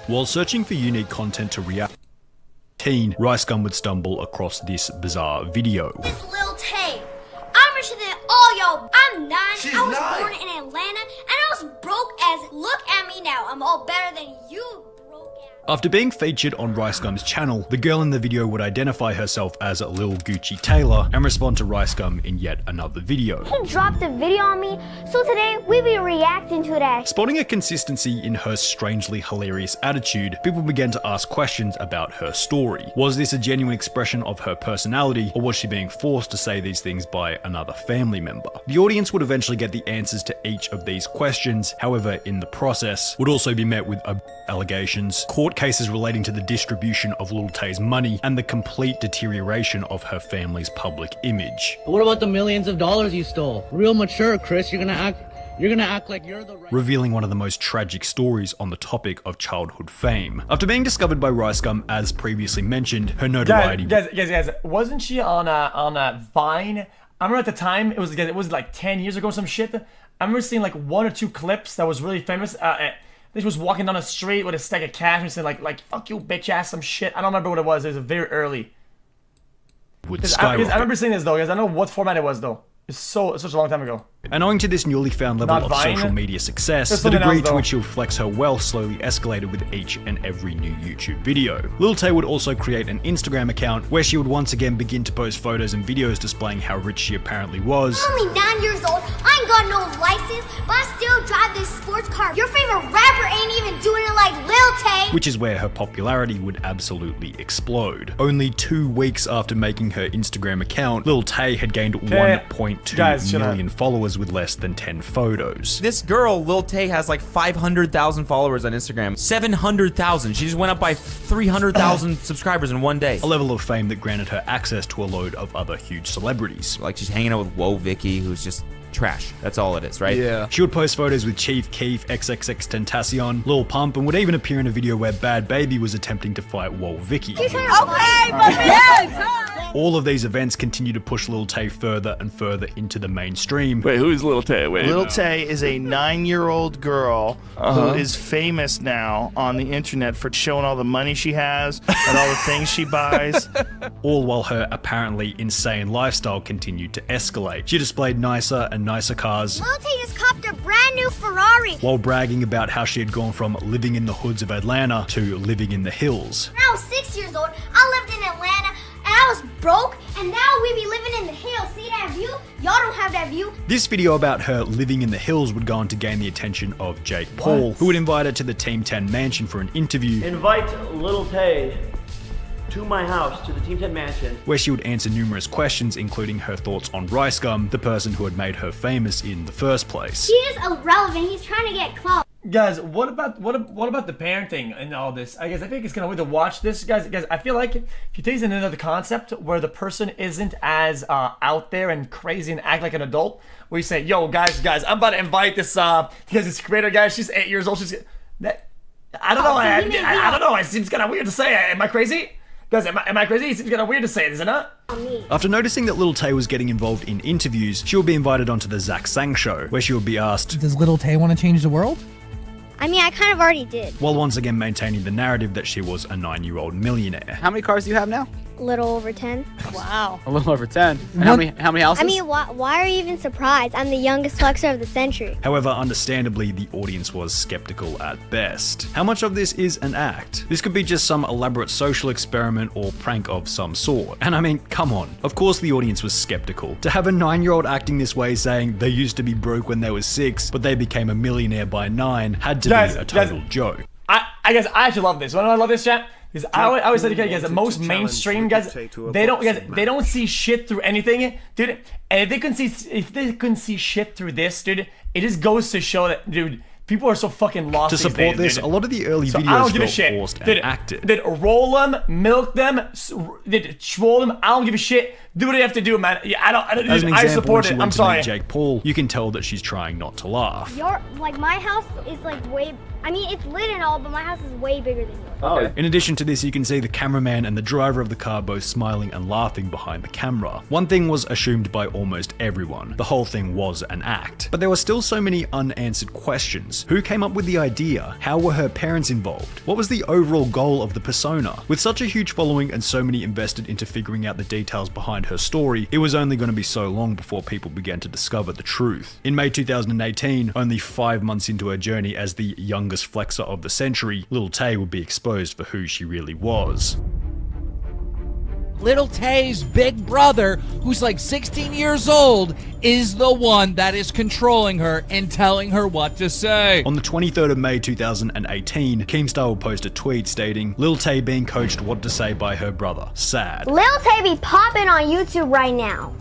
While searching for unique content to react to, RiceGum would stumble across this bizarre video. It's Lil Tay. I'm richer than all y'all. I'm 9. I was born in Atlanta, and I was broke as, look at me now. I'm all better than you, broke ass. After being featured on RiceGum's channel, the girl in the video would identify herself as Lil Gucci Taylor and respond to RiceGum in yet another video. He dropped a video on me, so today we be reacting to that. Spotting a consistency in her strangely hilarious attitude, people began to ask questions about her story. Was this a genuine expression of her personality, or was she being forced to say these things by another family member? The audience would eventually get the answers to each of these questions, however, in the process, would also be met with allegations, court cases relating to the distribution of Lil Tay's money, and the complete deterioration of her family's public image. But what about the millions of dollars you stole? Real mature, Chris. You're gonna act like you're the right. Revealing one of the most tragic stories on the topic of childhood fame. After being discovered by RiceGum, as previously mentioned, her notoriety. Guys, wasn't she on a Vine? I remember at the time it was like 10 years ago or some shit. I remember seeing like 1 or 2 clips that was really famous. She was walking down the street with a stack of cash and saying like fuck you bitch ass, some shit. I don't remember what it was. It was very early. I remember seeing this though, guys. I don't know what format it was though. It's such a long time ago. And owing to this newly found level of social media success, the degree to which she'll flex her wealth slowly escalated with each and every new YouTube video. Lil Tay would also create an Instagram account where she would once again begin to post photos and videos displaying how rich she apparently was. I'm only 9 years old, I ain't got no license, but I still drive this sports car. Your favorite rapper ain't even doing it like Lil Tay. Which is where her popularity would absolutely explode. Only 2 weeks after making her Instagram account, Lil Tay had gained 1.2 million followers with less than 10 photos. This girl, Lil Tay, has like 500,000 followers on Instagram. 700,000. She just went up by 300,000 subscribers in one day. A level of fame that granted her access to a load of other huge celebrities. Like she's hanging out with Whoa Vicky, who's just trash. That's all it is, right? Yeah. She would post photos with Chief Keef, XXXTentacion, Lil Pump, and would even appear in a video where Bad Baby was attempting to fight Whoa Vicky. Okay, but yes! All of these events continue to push Lil Tay further and further into the mainstream. Wait, who is Lil Tay? Lil Tay is a 9-year-old girl who is famous now on the internet for showing all the money she has and all the things she buys. All while her apparently insane lifestyle continued to escalate. She displayed nicer and nicer cars. Lil Tay just copped a brand new Ferrari. While bragging about how she had gone from living in the hoods of Atlanta to living in the hills. When I was 6 years old, I lived in Atlanta, and I was broke, and now we be living in the hills. See that view? Y'all don't have that view. This video about her living in the hills would go on to gain the attention of Jake Paul, who would invite her to the Team 10 mansion for an interview. Invite Lil Tay to my house, to the Team 10 mansion, where she would answer numerous questions, including her thoughts on RiceGum, the person who had made her famous in the first place. He is irrelevant. He's trying to get clout. Guys, what about the parenting and all this? I think it's kind of weird to watch this, guys. I feel like if you take another concept where the person isn't as out there and crazy and act like an adult, where you say, "Yo, guys, I'm about to invite this because this creator guy, she's 8 years old. I don't know. I don't know. It seems kind of weird to say. Am I crazy? Guys, am I crazy? It seems kind of weird to say, is it not? After noticing that Lil Tay was getting involved in interviews, she would be invited onto the Zach Sang show, where she would be asked, "Does Lil Tay want to change the world?" I mean, I kind of already did. While once again maintaining the narrative that she was a 9-year-old millionaire. How many cars do you have now? A little over 10. Wow. A little over 10. And how many houses? I mean, why are you even surprised? I'm the youngest flexer of the century. However, understandably, the audience was skeptical at best. How much of this is an act? This could be just some elaborate social experiment or prank of some sort. And I mean, come on. Of course the audience was skeptical. To have a 9-year-old acting this way, saying they used to be broke when they were 6, but they became a millionaire by 9, had to be a total joke. I guess I actually love this. Why do I love this, chat? Because I always say to you guys, the most mainstream guys, they don't see shit through anything, dude. And if they couldn't see shit through this, dude, it just goes to show that, dude, people are so fucking lost. To support this, a lot of the early videos felt forced and acted. Did roll them, milk them, did troll them. I don't give a shit. Do what you have to do, man. Yeah, I support it. I'm sorry. Jake Paul, you can tell that she's trying not to laugh. My house is like way I mean, it's lit and all, but my house is way bigger than yours. Oh, In addition to this, you can see the cameraman and the driver of the car both smiling and laughing behind the camera. One thing was assumed by almost everyone. The whole thing was an act. But there were still so many unanswered questions. Who came up with the idea? How were her parents involved? What was the overall goal of the persona? With such a huge following and so many invested into figuring out the details behind her story, it was only going to be so long before people began to discover the truth. In May 2018, only 5 months into her journey as the youngest flexer of the century, Lil Tay would be exposed for who she really was. Lil Tay's big brother, who's like 16 years old, is the one that is controlling her and telling her what to say. On the 23rd of May 2018, Keemstar will post a tweet stating, Lil Tay being coached what to say by her brother. Sad. Lil Tay be popping on YouTube right now.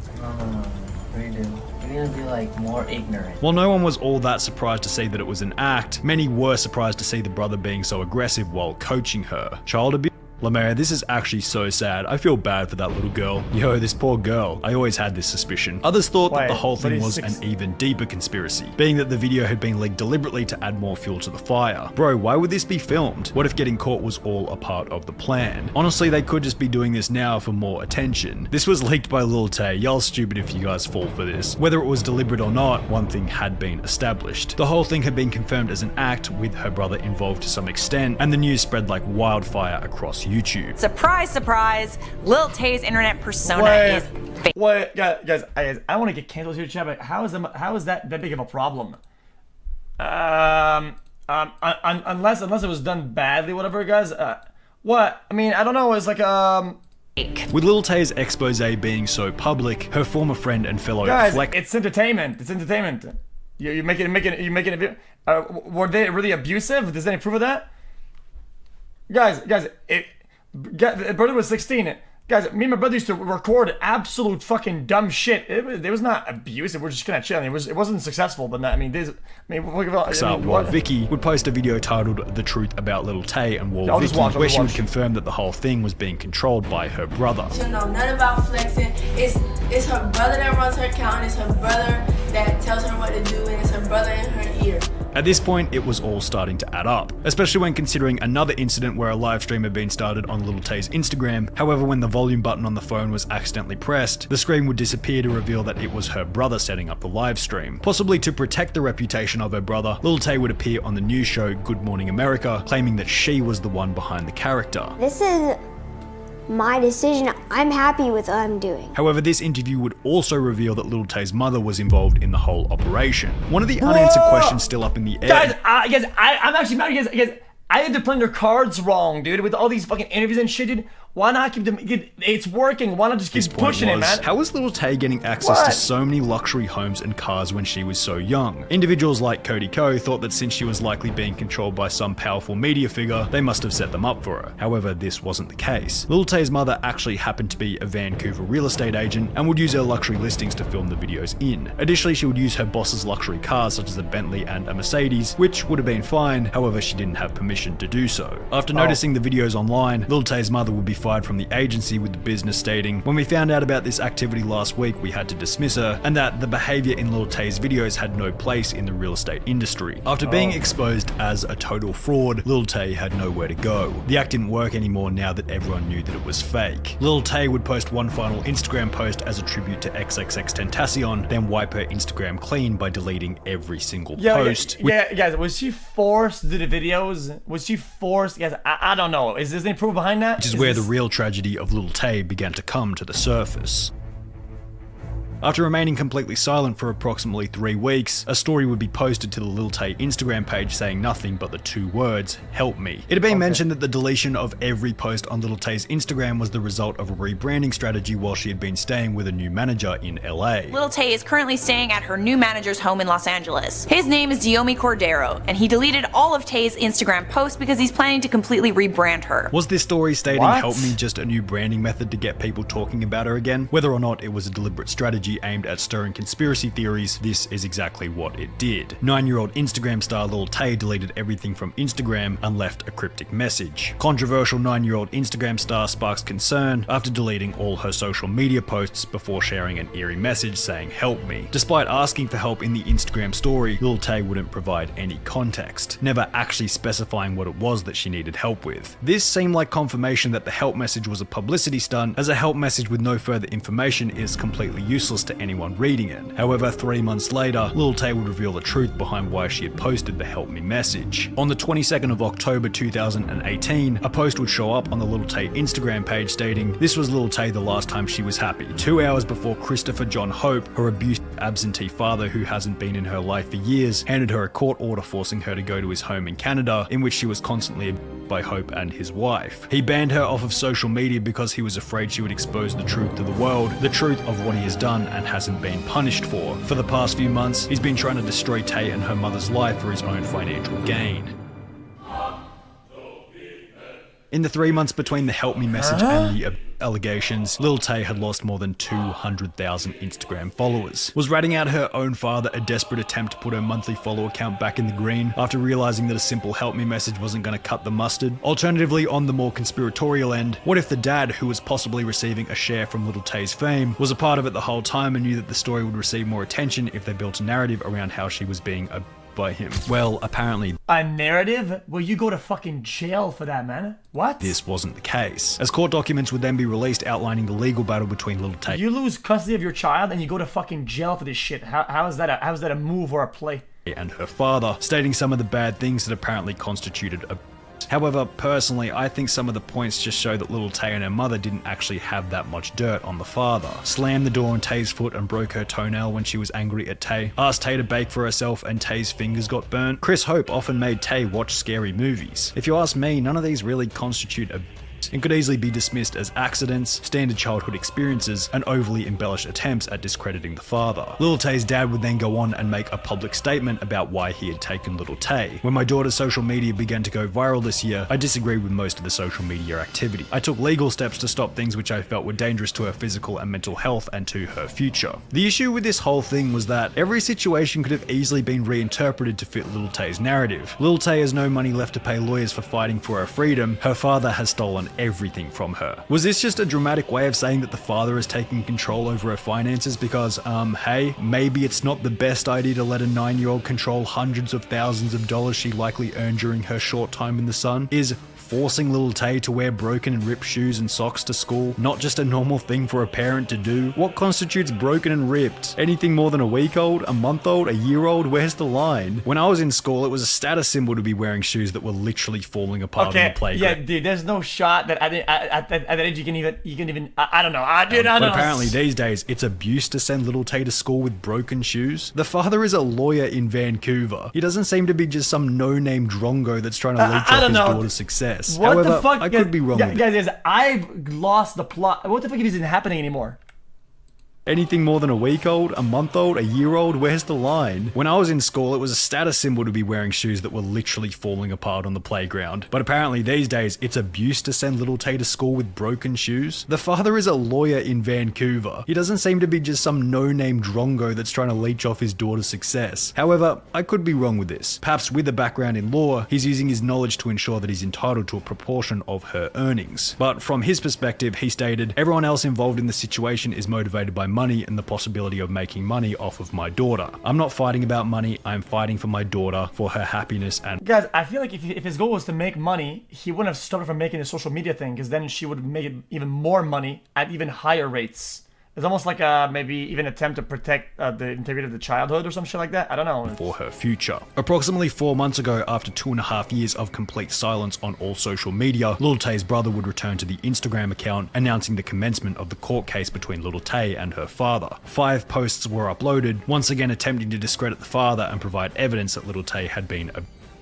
You're gonna be like more ignorant. While no one was all that surprised to see that it was an act, many were surprised to see the brother being so aggressive while coaching her. Child abuse? Lamaria, this is actually so sad. I feel bad for that little girl. Yo, this poor girl. I always had this suspicion. Others thought that the whole thing was an even deeper conspiracy, being that the video had been leaked deliberately to add more fuel to the fire. Bro, why would this be filmed? What if getting caught was all a part of the plan? Honestly, they could just be doing this now for more attention. This was leaked by Lil Tay. Y'all stupid if you guys fall for this. Whether it was deliberate or not, one thing had been established. The whole thing had been confirmed as an act with her brother involved to some extent, and the news spread like wildfire across YouTube. Surprise, surprise, Lil Tay's internet persona is fake. Wait, guys, I want to get canceled here, chat, but how is that big of a problem? Unless it was done badly, whatever, guys. What? I mean, I don't know, it's like, With Lil Tay's expose being so public, her former friend and fellow it's entertainment. It's entertainment. You making it. Were they really abusive? Does any proof of that? Guys, the brother was 16. Guys, me and my brother used to record absolute fucking dumb shit. It was not abusive. We're just kind of chilling. It wasn't successful, but not, Vicky would post a video titled "The Truth About Lil Tay" and Vicky, where she would confirm that the whole thing was being controlled by her brother. She don't know nothing about flexing. It's her brother that runs her account. It's her brother that tells her what to do, and it's her brother in her ear. At this point, it was all starting to add up, especially when considering another incident where a live stream had been started on Lil Tay's Instagram. However, when the volume button on the phone was accidentally pressed, the screen would disappear to reveal that it was her brother setting up the live stream. Possibly to protect the reputation of her brother, Lil Tay would appear on the news show Good Morning America, claiming that she was the one behind the character. This is my decision. I'm happy with what I'm doing. However, this interview would also reveal that Lil Tay's mother was involved in the whole operation. One of the unanswered questions still up in the air. Guys, I'm actually mad. Guys, I had to play their cards wrong, dude. With all these fucking interviews and shit, dude. Why not keep them? It's working. Why not just keep pushing it, man? How was Lil Tay getting access to so many luxury homes and cars when she was so young? Individuals like Cody Ko thought that since she was likely being controlled by some powerful media figure, they must have set them up for her. However, this wasn't the case. Lil Tay's mother actually happened to be a Vancouver real estate agent and would use her luxury listings to film the videos in. Additionally, she would use her boss's luxury cars such as a Bentley and a Mercedes, which would have been fine, however she didn't have permission to do so. After noticing the videos online, Lil Tay's mother would be fired from the agency, with the business stating, "When we found out about this activity last week, we had to dismiss her," and that the behavior in Lil Tay's videos had no place in the real estate industry. After being exposed as a total fraud, Lil Tay had nowhere to go. The act didn't work anymore now that everyone knew that it was fake. Lil Tay would post one final Instagram post as a tribute to XXXTentacion, then wipe her Instagram clean by deleting every single post. Yeah, guys, was she forced to do the videos? Was she forced? Guys, I don't know. Is there any proof behind that? Which is where the real tragedy of Lil Tay began to come to the surface. After remaining completely silent for approximately 3 weeks, a story would be posted to the Lil Tay Instagram page saying nothing but the 2 words, "Help me." It had been mentioned that the deletion of every post on Lil Tay's Instagram was the result of a rebranding strategy while she had been staying with a new manager in LA. Lil Tay is currently staying at her new manager's home in Los Angeles. His name is Diomi Cordero, and he deleted all of Tay's Instagram posts because he's planning to completely rebrand her. Was this story stating "Help me" just a new branding method to get people talking about her again? Whether or not it was a deliberate strategy strategy aimed at stirring conspiracy theories, this is exactly what it did. 9-year-old Instagram star Lil Tay deleted everything from Instagram and left a cryptic message. Controversial 9-year-old Instagram star sparks concern after deleting all her social media posts before sharing an eerie message saying "help me." Despite asking for help in the Instagram story, Lil Tay wouldn't provide any context, never actually specifying what it was that she needed help with. This seemed like confirmation that the help message was a publicity stunt, as a help message with no further information is completely useless to anyone reading it. However, 3 months later, Lil Tay would reveal the truth behind why she had posted the "help me" message. On the 22nd of October 2018, a post would show up on the Lil Tay Instagram page stating, "This was Lil Tay the last time she was happy, 2 hours before Christopher John Hope, her abusive absentee father who hasn't been in her life for years, handed her a court order forcing her to go to his home in Canada, in which she was constantly abused by Hope and his wife. He banned her off of social media because he was afraid she would expose the truth to the world, the truth of what he has done and hasn't been punished for. For the past few months, he's been trying to destroy Tay and her mother's life for his own financial gain." In the 3 months between the "help me" message and the allegations, Lil Tay had lost more than 200,000 Instagram followers. Was ratting out her own father a desperate attempt to put her monthly follower count back in the green after realizing that a simple "help me" message wasn't going to cut the mustard? Alternatively, on the more conspiratorial end, what if the dad, who was possibly receiving a share from Lil Tay's fame, was a part of it the whole time and knew that the story would receive more attention if they built a narrative around how she was being abused by him? Well, apparently a narrative? Well, you go to fucking jail for that, man. What? This wasn't the case, as court documents would then be released outlining the legal battle between Lil Tay. You lose custody of your child and you go to fucking jail for this shit. How is that a move or a play? And her father, stating some of the bad things that apparently constituted abuse. However, personally, I think some of the points just show that Lil Tay and her mother didn't actually have that much dirt on the father. Slammed the door on Tay's foot and broke her toenail when she was angry at Tay. Asked Tay to bake for herself and Tay's fingers got burnt. Chris Hope often made Tay watch scary movies. If you ask me, none of these really constitute abuse and could easily be dismissed as accidents, standard childhood experiences, and overly embellished attempts at discrediting the father. Lil Tay's dad would then go on and make a public statement about why he had taken Lil Tay. When my daughter's social media began to go viral this year, I disagreed with most of the social media activity. I took legal steps to stop things which I felt were dangerous to her physical and mental health and to her future. The issue with this whole thing was that every situation could have easily been reinterpreted to fit Lil Tay's narrative. Lil Tay has no money left to pay lawyers for fighting for her freedom. Her father has stolen everything from her. Was this just a dramatic way of saying that the father is taking control over her finances because, hey, maybe it's not the best idea to let a 9-year-old control hundreds of thousands of dollars she likely earned during her short time in the sun? Is forcing Lil Tay to wear broken and ripped shoes and socks to school not just a normal thing for a parent to do? What constitutes broken and ripped? Anything more than a week old, a month old, a year old? Where's the line? When I was in school, it was a status symbol to be wearing shoes that were literally falling apart on the playground. Yeah, dude, there's no shot that at that age you can even I don't know. I don't know. But apparently these days it's abuse to send Lil Tay to school with broken shoes. The father is a lawyer in Vancouver. He doesn't seem to be just some no-name drongo that's trying to leech off his daughter's success. What However, the fuck? I could be wrong. Guys, I've lost the plot. What the fuck isn't happening anymore? Anything more than a week old, a month old, a year old? Where's the line? When I was in school, it was a status symbol to be wearing shoes that were literally falling apart on the playground. But apparently these days, it's abuse to send Lil Tay to school with broken shoes. The father is a lawyer in Vancouver. He doesn't seem to be just some no-name drongo that's trying to leech off his daughter's success. However, I could be wrong with this. Perhaps with a background in law, he's using his knowledge to ensure that he's entitled to a proportion of her earnings. But from his perspective, he stated, everyone else involved in the situation is motivated by money and the possibility of making money off of my daughter. I'm not fighting about money, I'm fighting for my daughter, for her happiness and— Guys, I feel like if his goal was to make money, he wouldn't have started from making a social media thing, because then she would make even more money at even higher rates. It's almost like maybe even attempt to protect the integrity of the childhood or some shit like that. I don't know. For her future. Approximately 4 months ago, after 2.5 years of complete silence on all social media, Lil Tay's brother would return to the Instagram account, announcing the commencement of the court case between Lil Tay and her father. 5 posts were uploaded, once again attempting to discredit the father and provide evidence that Lil Tay had been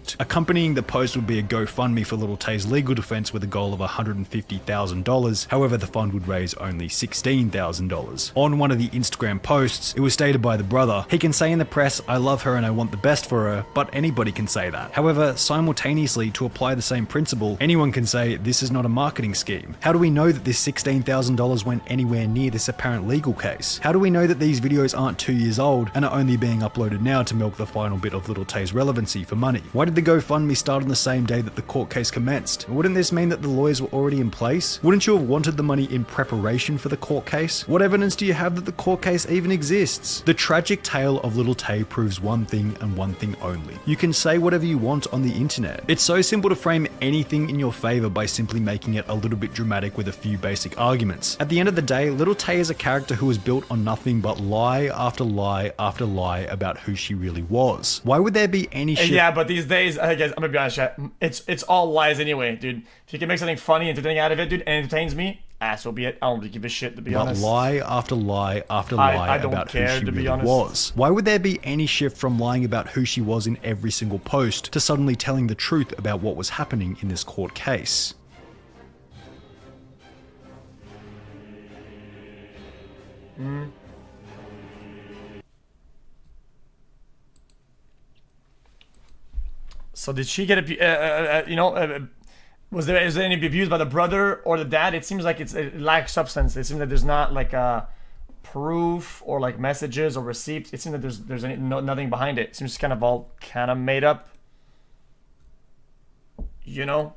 leaked. Accompanying the post would be a GoFundMe for Lil Tay's legal defense with a goal of $150,000. However, the fund would raise only $16,000. On one of the Instagram posts, it was stated by the brother, he can say in the press, I love her and I want the best for her, but anybody can say that. However, simultaneously, to apply the same principle, anyone can say this is not a marketing scheme. How do we know that this $16,000 went anywhere near this apparent legal case? How do we know that these videos aren't 2 years old and are only being uploaded now to milk the final bit of Lil Tay's relevancy for money? Why did the GoFundMe start on the same day that the court case commenced? Wouldn't this mean that the lawyers were already in place? Wouldn't you have wanted the money in preparation for the court case? What evidence do you have that the court case even exists? The tragic tale of Lil Tay proves one thing and one thing only. You can say whatever you want on the internet. It's so simple to frame anything in your favor by simply making it a little bit dramatic with a few basic arguments. At the end of the day, Lil Tay is a character who was built on nothing but lie after lie after lie about who she really was. Why would there be any shit? Yeah, but these days, I guess I'm gonna be honest, chat, it's all lies anyway, dude. If you can make something funny, entertaining out of it, dude, and entertains me, so be it. I don't really give a shit, to be honest. Lie after lie after lie about who she really was. Why would there be any shift from lying about who she was in every single post to suddenly telling the truth about what was happening in this court case? So did she get is there any abuse by the brother or the dad? It seems like it lacks substance. It seems that there's not like a proof or like messages or receipts. It seems that there's nothing behind it. It seems kind of all kind of made up. You know,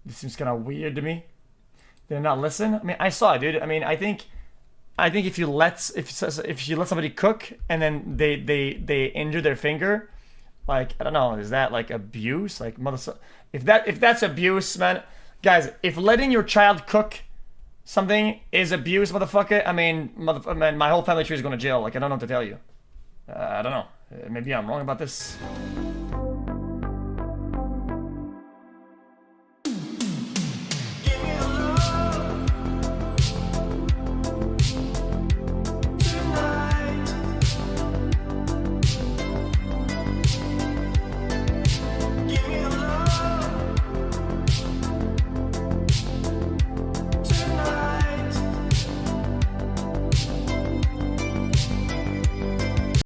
this seems kind of weird to me. Did I not listen? I mean, I saw it, dude. I mean, I think if you let somebody cook and then they injure their finger, like, I don't know, is that like abuse? Like, if that's abuse, man, guys, if letting your child cook something is abuse, motherfucker, I mean, man, my whole family tree is going to jail. Like, I don't know what to tell you. I don't know. Maybe I'm wrong about this.